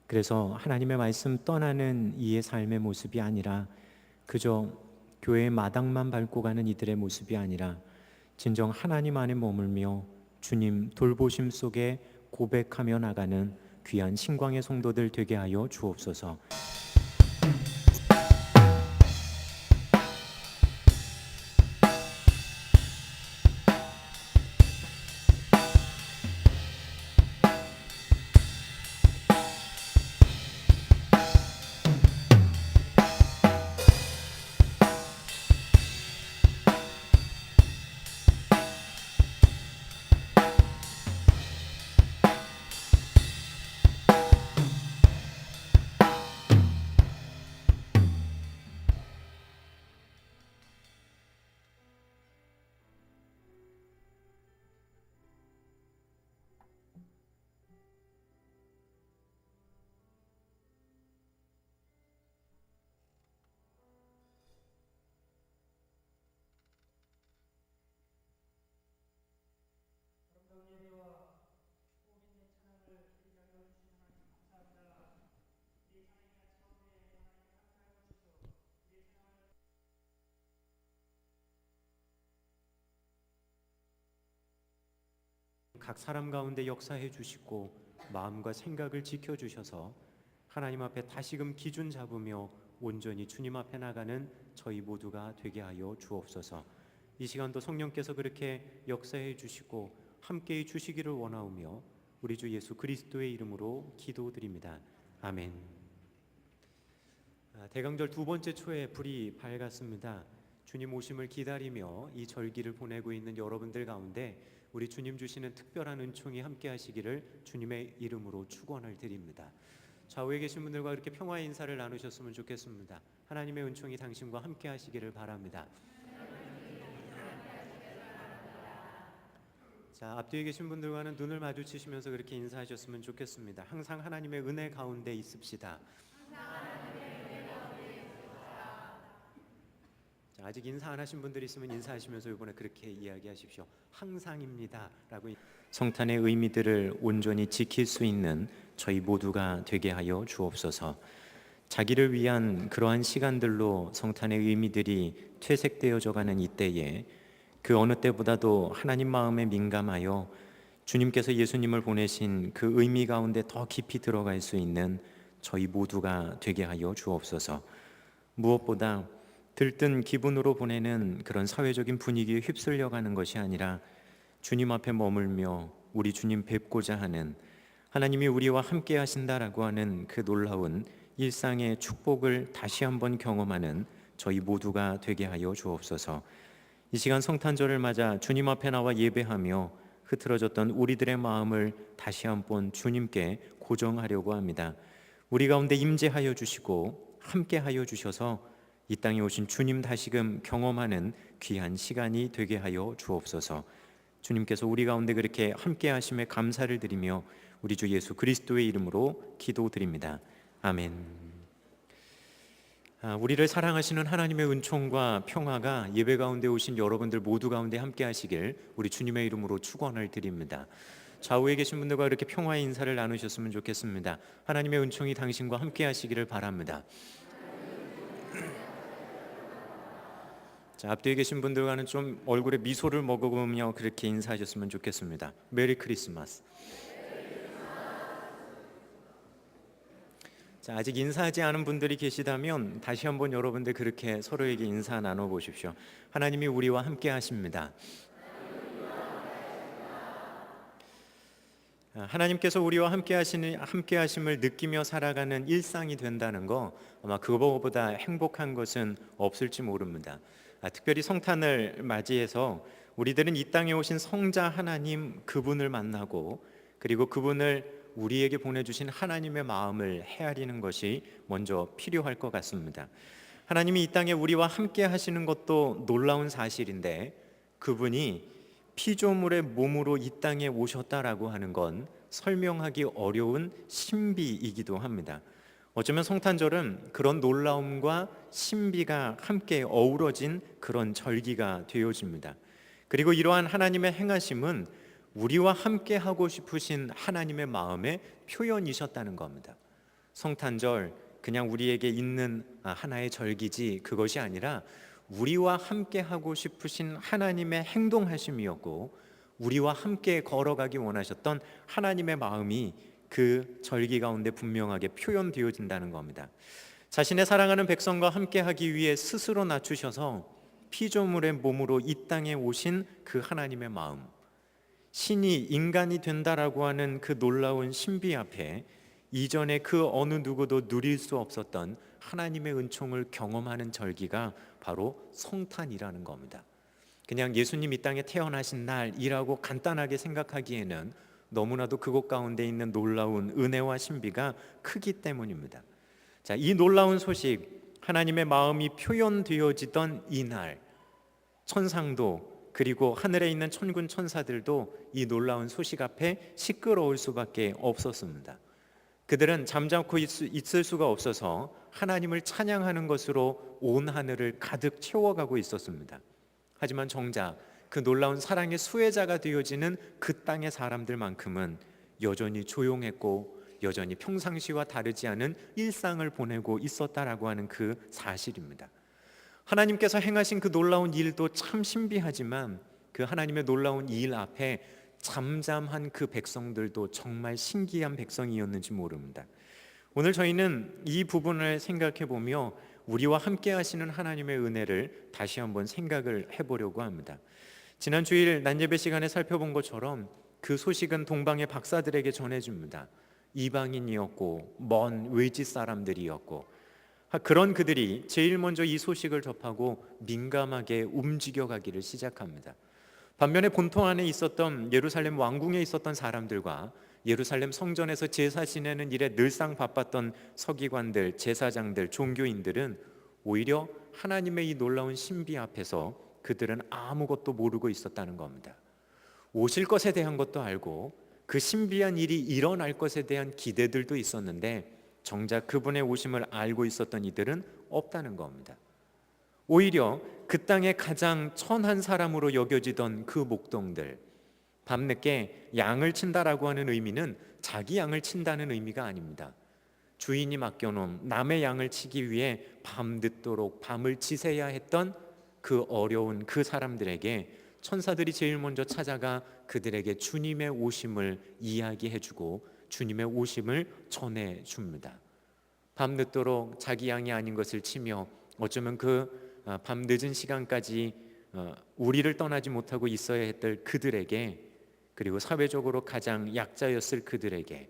그래서 하나님의 말씀 떠나는 이의 삶의 모습이 아니라 그저 교회의 마당만 밟고 가는 이들의 모습이 아니라 진정 하나님 안에 머물며 주님 돌보심 속에 고백하며 나가는 귀한 신광의 성도들 되게 하여 주옵소서. 각 사람 가운데 역사해 주시고 마음과 생각을 지켜주셔서 하나님 앞에 다시금 기준 잡으며 온전히 주님 앞에 나가는 저희 모두가 되게 하여 주옵소서. 이 시간도 성령께서 그렇게 역사해 주시고 함께해 주시기를 원하오며 우리 주 예수 그리스도의 이름으로 기도드립니다. 아멘. 대강절 두 번째 초에 불이 밝았습니다. 주님 오심을 기다리며 이 절기를 보내고 있는 여러분들 가운데 우리 주님 주시는 특별한 은총이 함께 하시기를 주님의 이름으로 축원을 드립니다. 좌우에 계신 분들과 이렇게 평화의 인사를 나누셨으면 좋겠습니다. 하나님의 은총이 당신과 함께 하시기를 바랍니다. 자, 앞뒤에 계신 분들과는 눈을 마주치시면서 그렇게 인사하셨으면 좋겠습니다. 항상 하나님의 은혜 가운데 있읍시다. 자, 아직 인사 안 하신 분들이 있으면 인사하시면서 이번에 그렇게 이야기하십시오. 항상입니다 라고. 성탄의 의미들을 온전히 지킬 수 있는 저희 모두가 되게 하여 주옵소서. 자기를 위한 그러한 시간들로 성탄의 의미들이 퇴색되어져 가는 이때에 그 어느 때보다도 하나님 마음에 민감하여 주님께서 예수님을 보내신 그 의미 가운데 더 깊이 들어갈 수 있는 저희 모두가 되게 하여 주옵소서. 무엇보다 들뜬 기분으로 보내는 그런 사회적인 분위기에 휩쓸려 가는 것이 아니라 주님 앞에 머물며 우리 주님 뵙고자 하는, 하나님이 우리와 함께 하신다라고 하는 그 놀라운 일상의 축복을 다시 한번 경험하는 저희 모두가 되게 하여 주옵소서. 이 시간 성탄절을 맞아 주님 앞에 나와 예배하며 흐트러졌던 우리들의 마음을 다시 한번 주님께 고정하려고 합니다. 우리 가운데 임재하여 주시고 함께 하여 주셔서 이 땅에 오신 주님 다시금 경험하는 귀한 시간이 되게 하여 주옵소서. 주님께서 우리 가운데 그렇게 함께 하심에 감사를 드리며 우리 주 예수 그리스도의 이름으로 기도드립니다. 아멘. 우리를 사랑하시는 하나님의 은총과 평화가 예배 가운데 오신 여러분들 모두 가운데 함께 하시길 우리 주님의 이름으로 축원을 드립니다. 좌우에 계신 분들과 이렇게 평화의 인사를 나누셨으면 좋겠습니다. 하나님의 은총이 당신과 함께 하시기를 바랍니다. 자, 앞뒤에 계신 분들과는 좀 얼굴에 미소를 머금으며 그렇게 인사하셨으면 좋겠습니다. 메리 크리스마스. 자, 아직 인사하지 않은 분들이 계시다면 다시 한번 여러분들 그렇게 서로에게 인사 나눠보십시오. 하나님이 우리와 함께 하십니다. 하나님께서 우리와 함께 하심을 느끼며 살아가는 일상이 된다는 거, 아마 그거보다 행복한 것은 없을지 모릅니다. 특별히 성탄을 맞이해서 우리들은 이 땅에 오신 성자 하나님 그분을 만나고, 그리고 그분을 우리에게 보내주신 하나님의 마음을 헤아리는 것이 먼저 필요할 것 같습니다. 하나님이 이 땅에 우리와 함께 하시는 것도 놀라운 사실인데, 그분이 피조물의 몸으로 이 땅에 오셨다라고 하는 건 설명하기 어려운 신비이기도 합니다. 어쩌면 성탄절은 그런 놀라움과 신비가 함께 어우러진 그런 절기가 되어집니다. 그리고 이러한 하나님의 행하심은 우리와 함께 하고 싶으신 하나님의 마음의 표현이셨다는 겁니다. 성탄절 그냥 우리에게 있는 하나의 절기지 그것이 아니라 우리와 함께 하고 싶으신 하나님의 행동하심이었고, 우리와 함께 걸어가기 원하셨던 하나님의 마음이 그 절기 가운데 분명하게 표현되어진다는 겁니다. 자신의 사랑하는 백성과 함께 하기 위해 스스로 낮추셔서 피조물의 몸으로 이 땅에 오신 그 하나님의 마음, 신이 인간이 된다라고 하는 그 놀라운 신비 앞에 이전에 그 어느 누구도 누릴 수 없었던 하나님의 은총을 경험하는 절기가 바로 성탄이라는 겁니다. 그냥 예수님 이 땅에 태어나신 날이라고 간단하게 생각하기에는 너무나도 그곳 가운데 있는 놀라운 은혜와 신비가 크기 때문입니다. 자, 이 놀라운 소식, 하나님의 마음이 표현되어지던 이날, 천상도 그리고 하늘에 있는 천군 천사들도 이 놀라운 소식 앞에 시끄러울 수밖에 없었습니다. 그들은 잠잠코 있을 수가 없어서 하나님을 찬양하는 것으로 온 하늘을 가득 채워가고 있었습니다. 하지만 정작 그 놀라운 사랑의 수혜자가 되어지는 그 땅의 사람들만큼은 여전히 조용했고 여전히 평상시와 다르지 않은 일상을 보내고 있었다라고 하는 그 사실입니다. 하나님께서 행하신 그 놀라운 일도 참 신비하지만 그 하나님의 놀라운 일 앞에 잠잠한 그 백성들도 정말 신기한 백성이었는지 모릅니다. 오늘 저희는 이 부분을 생각해 보며 우리와 함께 하시는 하나님의 은혜를 다시 한번 생각을 해보려고 합니다. 지난 주일 낮예배 시간에 살펴본 것처럼 그 소식은 동방의 박사들에게 전해집니다. 이방인이었고 먼 외지 사람들이었고, 그런 그들이 제일 먼저 이 소식을 접하고 민감하게 움직여가기를 시작합니다. 반면에 본토 안에 있었던 예루살렘 왕궁에 있었던 사람들과 예루살렘 성전에서 제사 지내는 일에 늘상 바빴던 서기관들, 제사장들, 종교인들은 오히려 하나님의 이 놀라운 신비 앞에서 그들은 아무것도 모르고 있었다는 겁니다. 오실 것에 대한 것도 알고 그 신비한 일이 일어날 것에 대한 기대들도 있었는데 정작 그분의 오심을 알고 있었던 이들은 없다는 겁니다. 오히려 그 땅의 가장 천한 사람으로 여겨지던 그 목동들, 밤늦게 양을 친다라고 하는 의미는 자기 양을 친다는 의미가 아닙니다. 주인이 맡겨놓은 남의 양을 치기 위해 밤늦도록 밤을 지새야 했던 그 어려운 그 사람들에게 천사들이 제일 먼저 찾아가 그들에게 주님의 오심을 이야기해주고 주님의 오심을 전해줍니다. 밤늦도록 자기 양이 아닌 것을 치며 어쩌면 그 밤늦은 시간까지 우리를 떠나지 못하고 있어야 했던 그들에게, 그리고 사회적으로 가장 약자였을 그들에게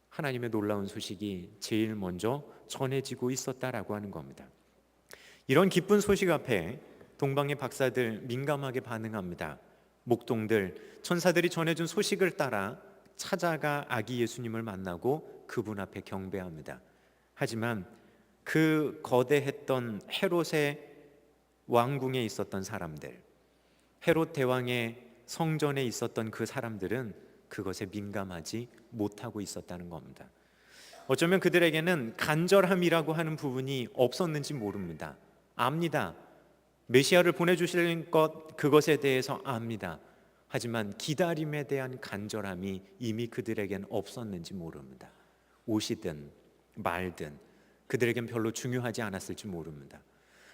하나님의 놀라운 소식이 제일 먼저 전해지고 있었다라고 하는 겁니다. 이런 기쁜 소식 앞에 동방의 박사들 민감하게 반응합니다. 목동들, 천사들이 전해준 소식을 따라 찾아가 아기 예수님을 만나고 그분 앞에 경배합니다. 하지만 그 거대했던 헤롯의 왕궁에 있었던 사람들, 헤롯 대왕의 성전에 있었던 그 사람들은 그것에 민감하지 못하고 있었다는 겁니다. 어쩌면 그들에게는 간절함이라고 하는 부분이 없었는지 모릅니다. 압니다. 메시아를 보내주실 것, 그것에 대해서 압니다. 하지만 기다림에 대한 간절함이 이미 그들에겐 없었는지 모릅니다. 오시든 말든 그들에겐 별로 중요하지 않았을지 모릅니다.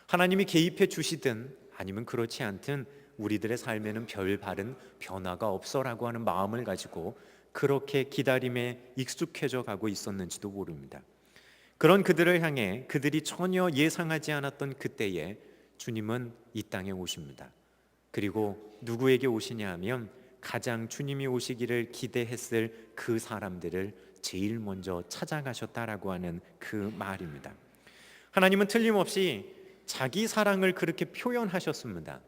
하나님이 개입해 주시든 아니면 그렇지 않든 우리들의 삶에는 별 바른 변화가 없어라고 하는 마음을 가지고 그렇게 기다림에 익숙해져 가고 있었는지도 모릅니다. 그런 그들을 향해 그들이 전혀 예상하지 않았던 그때에 주님은 이 땅에 오십니다. 그리고 누구에게 오시냐 하면 가장 주님이 오시기를 기대했을 그 사람들을 제일 먼저 찾아가셨다라고 하는 그 말입니다. 하나님은 틀림없이 자기 사랑을 그렇게 표현하셨습니다.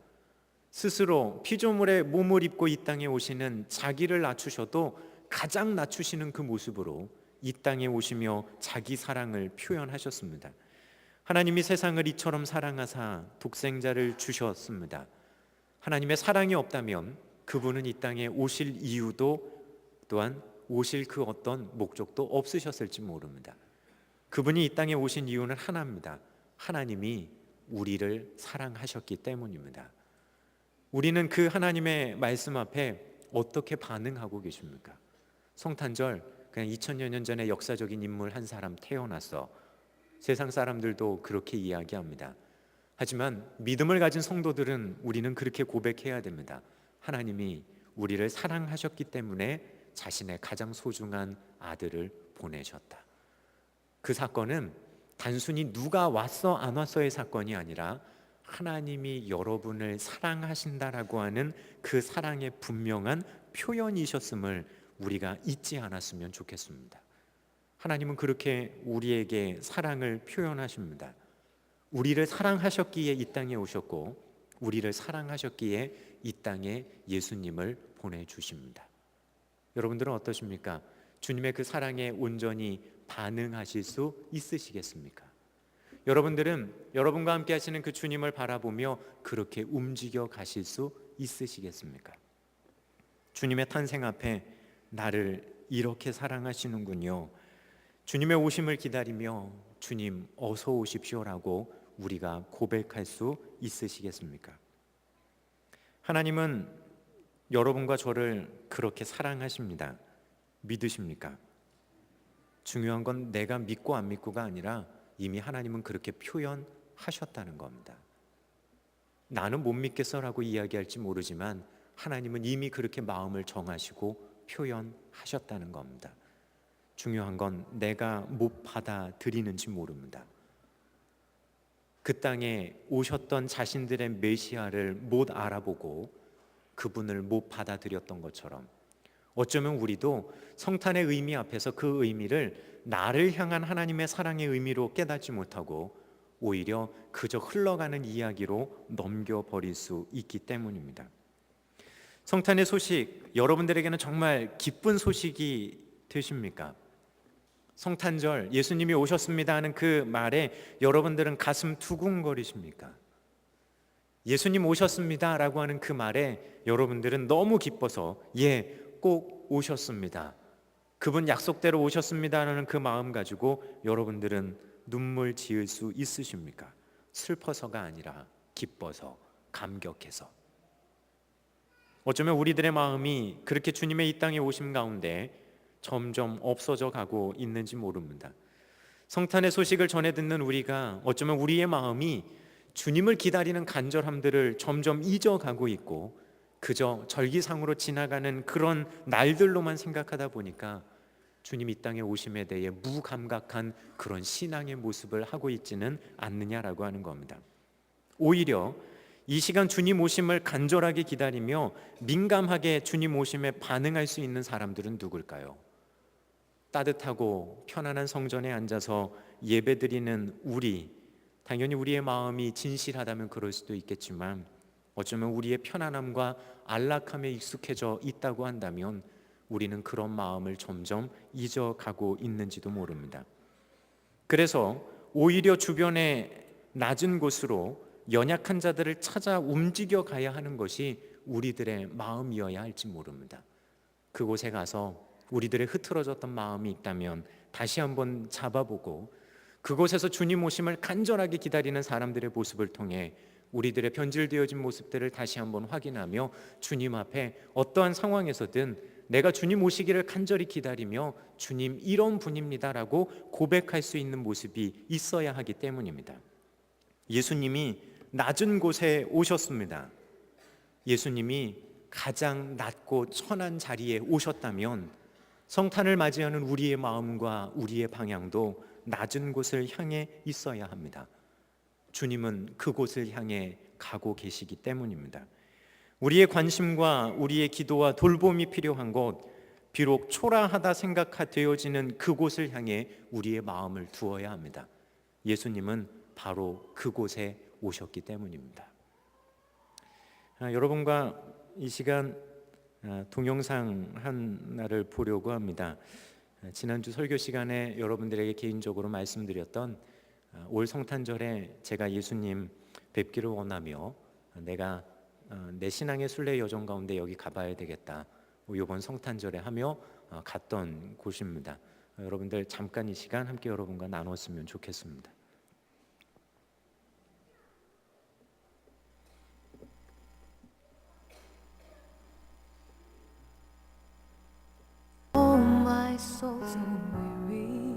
스스로 피조물의 몸을 입고 이 땅에 오시는 자기를 낮추셔도 가장 낮추시는 그 모습으로 이 땅에 오시며 자기 사랑을 표현하셨습니다. 하나님이 세상을 이처럼 사랑하사 독생자를 주셨습니다. 하나님의 사랑이 없다면 그분은 이 땅에 오실 이유도 또한 오실 그 어떤 목적도 없으셨을지 모릅니다. 그분이 이 땅에 오신 이유는 하나입니다. 하나님이 우리를 사랑하셨기 때문입니다. 우리는 그 하나님의 말씀 앞에 어떻게 반응하고 계십니까? 성탄절, 그냥 2000여 년 전에 역사적인 인물 한 사람 태어났어. 세상 사람들도 그렇게 이야기합니다. 하지만 믿음을 가진 성도들은 우리는 그렇게 고백해야 됩니다. 하나님이 우리를 사랑하셨기 때문에 자신의 가장 소중한 아들을 보내셨다. 그 사건은 단순히 누가 왔어 안 왔어의 사건이 아니라 하나님이 여러분을 사랑하신다라고 하는 그 사랑의 분명한 표현이셨음을 우리가 잊지 않았으면 좋겠습니다. 하나님은 그렇게 우리에게 사랑을 표현하십니다. 우리를 사랑하셨기에 이 땅에 오셨고, 우리를 사랑하셨기에 이 땅에 예수님을 보내주십니다. 여러분들은 어떠십니까? 주님의 그 사랑에 온전히 반응하실 수 있으시겠습니까? 여러분들은 여러분과 함께 하시는 그 주님을 바라보며 그렇게 움직여 가실 수 있으시겠습니까? 주님의 탄생 앞에 나를 이렇게 사랑하시는군요. 주님의 오심을 기다리며 주님 어서 오십시오라고 우리가 고백할 수 있으시겠습니까? 하나님은 여러분과 저를 그렇게 사랑하십니다. 믿으십니까? 중요한 건 내가 믿고 안 믿고가 아니라 이미 하나님은 그렇게 표현하셨다는 겁니다. 나는 못 믿겠어라고 이야기할지 모르지만 하나님은 이미 그렇게 마음을 정하시고 표현하셨다는 겁니다. 중요한 건 내가 못 받아들이는지 모릅니다. 그 땅에 오셨던 자신들의 메시아를 못 알아보고 그분을 못 받아들였던 것처럼 어쩌면 우리도 성탄의 의미 앞에서 그 의미를 나를 향한 하나님의 사랑의 의미로 깨닫지 못하고 오히려 그저 흘러가는 이야기로 넘겨버릴 수 있기 때문입니다. 성탄의 소식, 여러분들에게는 정말 기쁜 소식이 되십니까? 성탄절 예수님이 오셨습니다 하는 그 말에 여러분들은 가슴 두근거리십니까? 예수님 오셨습니다 라고 하는 그 말에 여러분들은 너무 기뻐서 꼭 오셨습니다, 그분 약속대로 오셨습니다라는 그 마음 가지고 여러분들은 눈물 지을 수 있으십니까? 슬퍼서가 아니라 기뻐서, 감격해서. 어쩌면 우리들의 마음이 그렇게 주님의 이 땅에 오심 가운데 점점 없어져 가고 있는지 모릅니다. 성탄의 소식을 전해 듣는 우리가 어쩌면 우리의 마음이 주님을 기다리는 간절함들을 점점 잊어가고 있고 그저 절기상으로 지나가는 그런 날들로만 생각하다 보니까 주님 이 땅에 오심에 대해 무감각한 그런 신앙의 모습을 하고 있지는 않느냐라고 하는 겁니다. 오히려 이 시간 주님 오심을 간절하게 기다리며 민감하게 주님 오심에 반응할 수 있는 사람들은 누굴까요? 따뜻하고 편안한 성전에 앉아서 예배드리는 우리, 당연히 우리의 마음이 진실하다면 그럴 수도 있겠지만 어쩌면 우리의 편안함과 안락함에 익숙해져 있다고 한다면 우리는 그런 마음을 점점 잊어가고 있는지도 모릅니다. 그래서 오히려 주변의 낮은 곳으로 연약한 자들을 찾아 움직여 가야 하는 것이 우리들의 마음이어야 할지 모릅니다. 그곳에 가서 우리들의 흐트러졌던 마음이 있다면 다시 한번 잡아보고 그곳에서 주님 오심을 간절하게 기다리는 사람들의 모습을 통해 우리들의 변질되어진 모습들을 다시 한번 확인하며 주님 앞에 어떠한 상황에서든 내가 주님 오시기를 간절히 기다리며 주님 이런 분입니다라고 고백할 수 있는 모습이 있어야 하기 때문입니다. 예수님이 낮은 곳에 오셨습니다. 예수님이 가장 낮고 천한 자리에 오셨다면 성탄을 맞이하는 우리의 마음과 우리의 방향도 낮은 곳을 향해 있어야 합니다. 주님은 그곳을 향해 가고 계시기 때문입니다. 우리의 관심과 우리의 기도와 돌봄이 필요한 곳, 비록 초라하다 생각되어지는 그곳을 향해 우리의 마음을 두어야 합니다. 예수님은 바로 그곳에 오셨기 때문입니다. 여러분과 이 시간 동영상 하나를 보려고 합니다. 지난주 설교 시간에 여러분들에게 개인적으로 말씀드렸던 올 성탄절에 제가 예수님 뵙기를 원하며 내가 내 신앙의 순례 여정 가운데 여기 가봐야 되겠다 이번 성탄절에 하며 갔던 곳입니다. 여러분들 잠깐 이 시간 함께 여러분과 나눴으면 좋겠습니다. soul so weary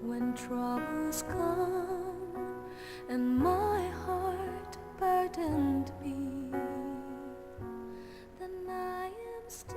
when troubles come and my heart burdened be, then I am still.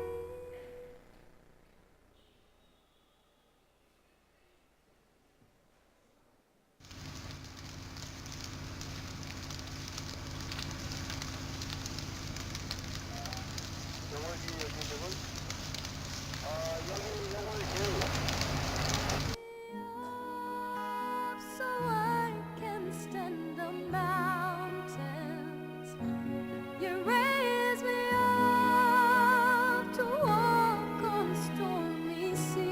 So I can stand on mountains. You raise me up to walk on stormy seas.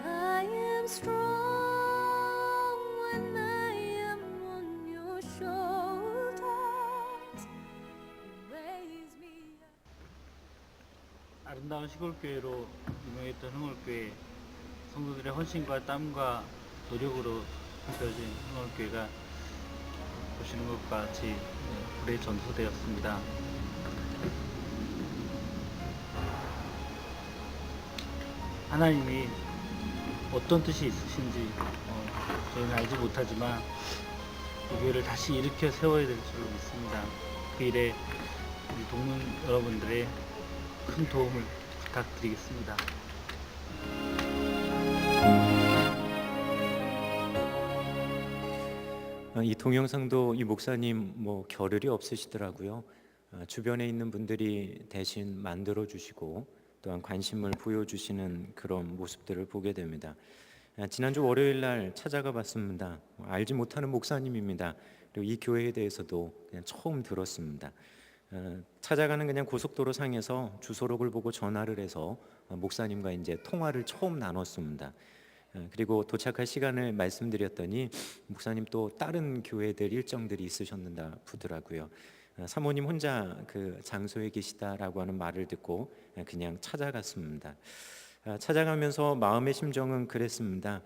I am strong when I am on your shoulders. Raise me up. 아름다운 시골교회로 유명했던 흥월교회, 성도들의 헌신과 땀과 노력으로 펼쳐진 흥월교회가 보시는 것과 같이 불에 전소되었습니다. 하나님이 어떤 뜻이 있으신지 저희는 알지 못하지만 이 교회를 다시 일으켜 세워야 될 줄로 믿습니다. 그 일에 우리 동문 여러분들의 큰 도움을 부탁드리겠습니다. 이 동영상도 이 목사님 뭐 겨를이 없으시더라고요. 주변에 있는 분들이 대신 만들어 주시고 또한 관심을 보여주시는 그런 모습들을 보게 됩니다. 지난주 월요일 날 찾아가 봤습니다. 알지 못하는 목사님입니다. 그리고 이 교회에 대해서도 그냥 처음 들었습니다. 찾아가는 그냥 고속도로 상에서 주소록을 보고 전화를 해서 목사님과 이제 통화를 처음 나눴습니다. 그리고 도착할 시간을 말씀드렸더니 목사님 또 다른 교회들 일정들이 있으셨는다 보더라고요. 사모님 혼자 그 장소에 계시다라고 하는 말을 듣고 그냥 찾아갔습니다. 찾아가면서 마음의 심정은 그랬습니다.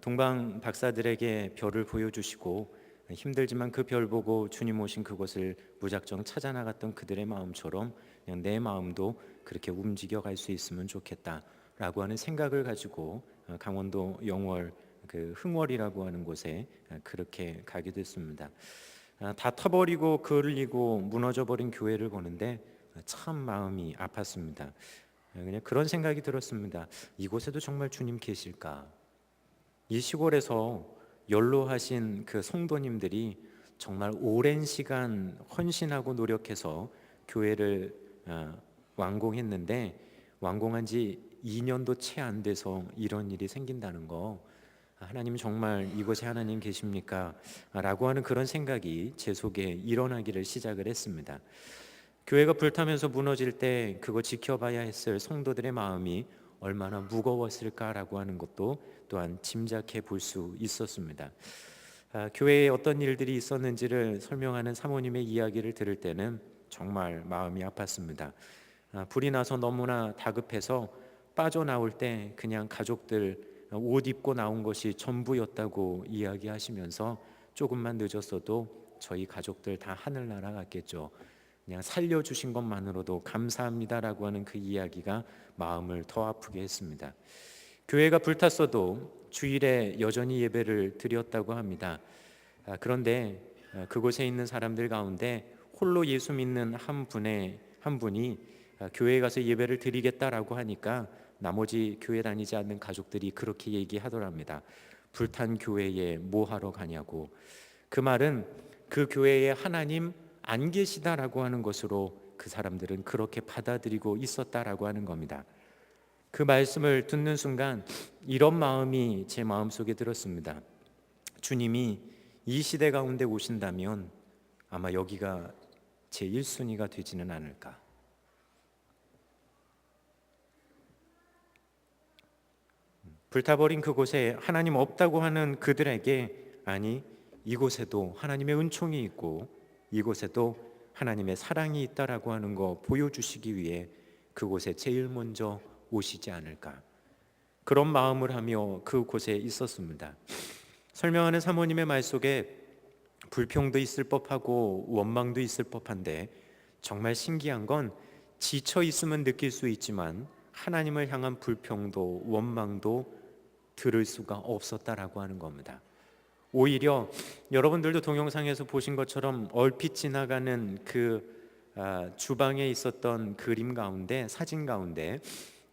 동방 박사들에게 별을 보여주시고 힘들지만 그 별 보고 주님 오신 그곳을 무작정 찾아 나갔던 그들의 마음처럼 그냥 내 마음도 그렇게 움직여 갈 수 있으면 좋겠다라고 하는 생각을 가지고 강원도 영월 그 흥월이라고 하는 곳에 그렇게 가게 됐습니다. 다 타버리고 그을리고 무너져 버린 교회를 보는데 참 마음이 아팠습니다. 그냥 그런 생각이 들었습니다. 이곳에도 정말 주님 계실까? 이 시골에서 연로하신 그 성도님들이 정말 오랜 시간 헌신하고 노력해서 교회를 완공했는데 완공한 지 2년도 채 안 돼서 이런 일이 생긴다는 거, 하나님 정말 이곳에 하나님 계십니까? 라고 하는 그런 생각이 제 속에 일어나기를 시작을 했습니다. 교회가 불타면서 무너질 때 그거 지켜봐야 했을 성도들의 마음이 얼마나 무거웠을까라고 하는 것도 또한 짐작해 볼 수 있었습니다. 교회에 어떤 일들이 있었는지를 설명하는 사모님의 이야기를 들을 때는 정말 마음이 아팠습니다. 불이 나서 너무나 다급해서 빠져나올 때 그냥 가족들 옷 입고 나온 것이 전부였다고 이야기하시면서 조금만 늦었어도 저희 가족들 다 하늘 날아갔겠죠. 그냥 살려주신 것만으로도 감사합니다라고 하는 그 이야기가 마음을 더 아프게 했습니다. 교회가 불탔어도 주일에 여전히 예배를 드렸다고 합니다. 그런데 그곳에 있는 사람들 가운데 홀로 예수 믿는 한 분이 교회에 가서 예배를 드리겠다라고 하니까 나머지 교회 다니지 않는 가족들이 그렇게 얘기하더랍니다. 불탄 교회에 뭐 하러 가냐고. 그 말은 그 교회에 하나님 안 계시다라고 하는 것으로 그 사람들은 그렇게 받아들이고 있었다라고 하는 겁니다. 그 말씀을 듣는 순간 이런 마음이 제 마음속에 들었습니다. 주님이 이 시대 가운데 오신다면 아마 여기가 제 1순위가 되지는 않을까. 불타버린 그곳에 하나님 없다고 하는 그들에게, 아니 이곳에도 하나님의 은총이 있고 이곳에도 하나님의 사랑이 있다라고 하는 거 보여주시기 위해 그곳에 제일 먼저 오시지 않을까, 그런 마음을 하며 그곳에 있었습니다. 설명하는 사모님의 말 속에 불평도 있을 법하고 원망도 있을 법한데 정말 신기한 건 지쳐 있으면 느낄 수 있지만 하나님을 향한 불평도 원망도 들을 수가 없었다라고 하는 겁니다. 오히려 여러분들도 동영상에서 보신 것처럼 얼핏 지나가는 주방에 있었던 그림 가운데, 사진 가운데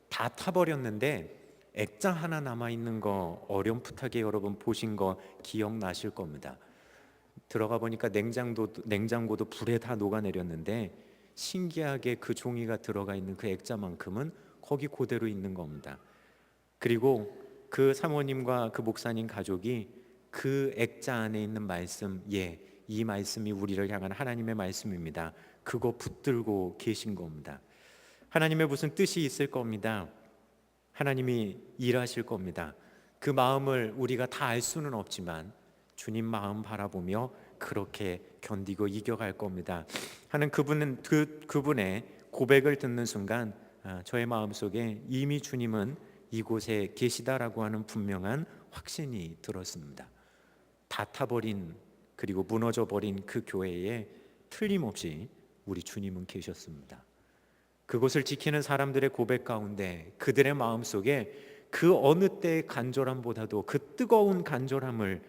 다 타버렸는데 액자 하나 남아있는 거 어렴풋하게 여러분 보신 거 기억나실 겁니다. 들어가 보니까 냉장고도 불에 다 녹아내렸는데 신기하게 그 종이가 들어가 있는 그 액자만큼은 거기 그대로 있는 겁니다. 그리고 그 사모님과 그 목사님 가족이 그 액자 안에 있는 말씀, 이 말씀이 우리를 향한 하나님의 말씀입니다. 그거 붙들고 계신 겁니다. 하나님의 무슨 뜻이 있을 겁니다. 하나님이 일하실 겁니다. 그 마음을 우리가 다 알 수는 없지만 주님 마음 바라보며 그렇게 견디고 이겨갈 겁니다 하는 그분의 고백을 듣는 순간 저의 마음속에 이미 주님은 이곳에 계시다라고 하는 분명한 확신이 들었습니다. 다 타버린 그리고 무너져버린 그 교회에 틀림없이 우리 주님은 계셨습니다. 그곳을 지키는 사람들의 고백 가운데 그들의 마음속에 그 어느 때의 간절함보다도 그 뜨거운 간절함을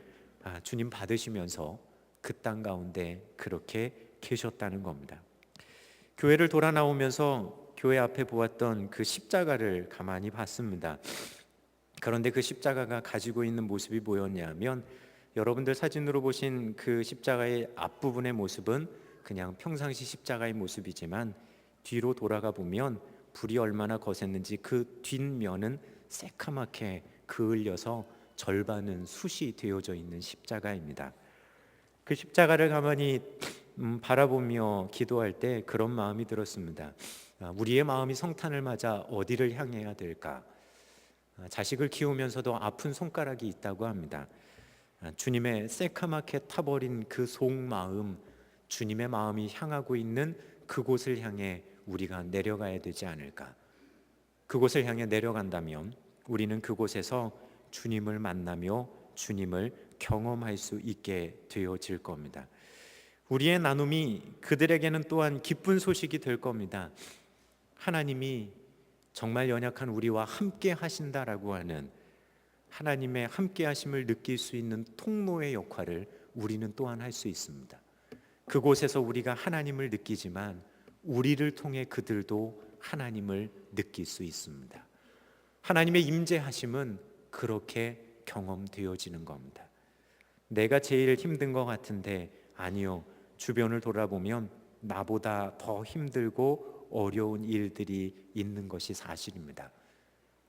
주님 받으시면서 그 땅 가운데 그렇게 계셨다는 겁니다. 교회를 돌아 나오면서 교회 앞에 보았던 그 십자가를 가만히 봤습니다. 그런데 그 십자가가 가지고 있는 모습이 뭐였냐면 여러분들 사진으로 보신 그 십자가의 앞부분의 모습은 그냥 평상시 십자가의 모습이지만 뒤로 돌아가 보면 불이 얼마나 거셌는지 그 뒷면은 새카맣게 그을려서 절반은 숯이 되어져 있는 십자가입니다. 그 십자가를 가만히 바라보며 기도할 때 그런 마음이 들었습니다. 우리의 마음이 성탄을 맞아 어디를 향해야 될까? 자식을 키우면서도 아픈 손가락이 있다고 합니다. 주님의 새카맣게 타버린 그 속마음, 주님의 마음이 향하고 있는 그곳을 향해 우리가 내려가야 되지 않을까? 그곳을 향해 내려간다면 우리는 그곳에서 주님을 만나며 주님을 경험할 수 있게 되어질 겁니다. 우리의 나눔이 그들에게는 또한 기쁜 소식이 될 겁니다. 하나님이 정말 연약한 우리와 함께 하신다라고 하는 하나님의 함께 하심을 느낄 수 있는 통로의 역할을 우리는 또한 할 수 있습니다. 그곳에서 우리가 하나님을 느끼지만 우리를 통해 그들도 하나님을 느낄 수 있습니다. 하나님의 임재하심은 그렇게 경험되어지는 겁니다. 내가 제일 힘든 것 같은데 아니요, 주변을 돌아보면 나보다 더 힘들고 어려운 일들이 있는 것이 사실입니다.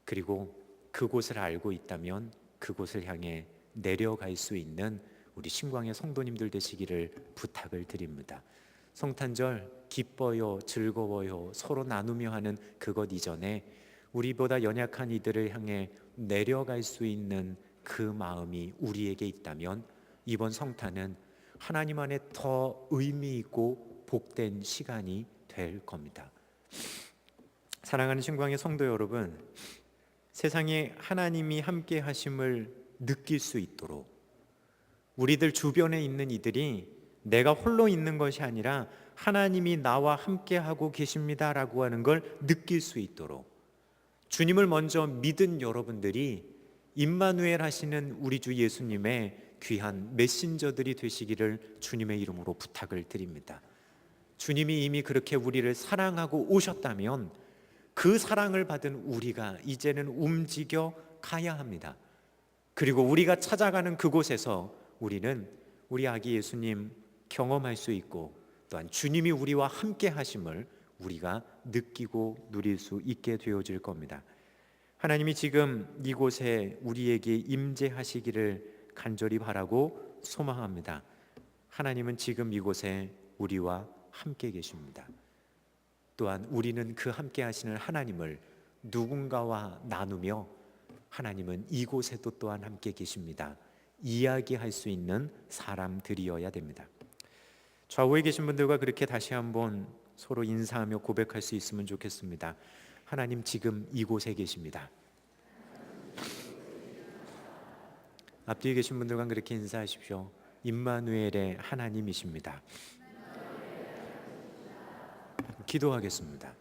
그리고 그곳을 알고 있다면 그곳을 향해 내려갈 수 있는 우리 신광의 성도님들 되시기를 부탁을 드립니다. 성탄절 기뻐요, 즐거워요, 서로 나누며 하는 그것 이전에 우리보다 연약한 이들을 향해 내려갈 수 있는 그 마음이 우리에게 있다면 이번 성탄은 하나님 안에 더 의미 있고 복된 시간이 될 겁니다. 사랑하는 신광의 성도 여러분, 세상에 하나님이 함께 하심을 느낄 수 있도록 우리들 주변에 있는 이들이 내가 홀로 있는 것이 아니라 하나님이 나와 함께 하고 계십니다라고 하는 걸 느낄 수 있도록 주님을 먼저 믿은 여러분들이 임마누엘 하시는 우리 주 예수님의 귀한 메신저들이 되시기를 주님의 이름으로 부탁을 드립니다. 주님이 이미 그렇게 우리를 사랑하고 오셨다면 그 사랑을 받은 우리가 이제는 움직여 가야 합니다. 그리고 우리가 찾아가는 그곳에서 우리는 우리 아기 예수님 경험할 수 있고 또한 주님이 우리와 함께 하심을 우리가 느끼고 누릴 수 있게 되어질 겁니다. 하나님이 지금 이곳에 우리에게 임재하시기를 간절히 바라고 소망합니다. 하나님은 지금 이곳에 우리와 함께 계십니다. 또한 우리는 그 함께 하시는 하나님을 누군가와 나누며 하나님은 이곳에도 또한 함께 계십니다. 이야기할 수 있는 사람들이어야 됩니다. 좌우에 계신 분들과 그렇게 다시 한번 서로 인사하며 고백할 수 있으면 좋겠습니다. 하나님 지금 이곳에 계십니다. 앞뒤에 계신 분들과 그렇게 인사하십시오. 임마누엘의 하나님이십니다. 기도하겠습니다.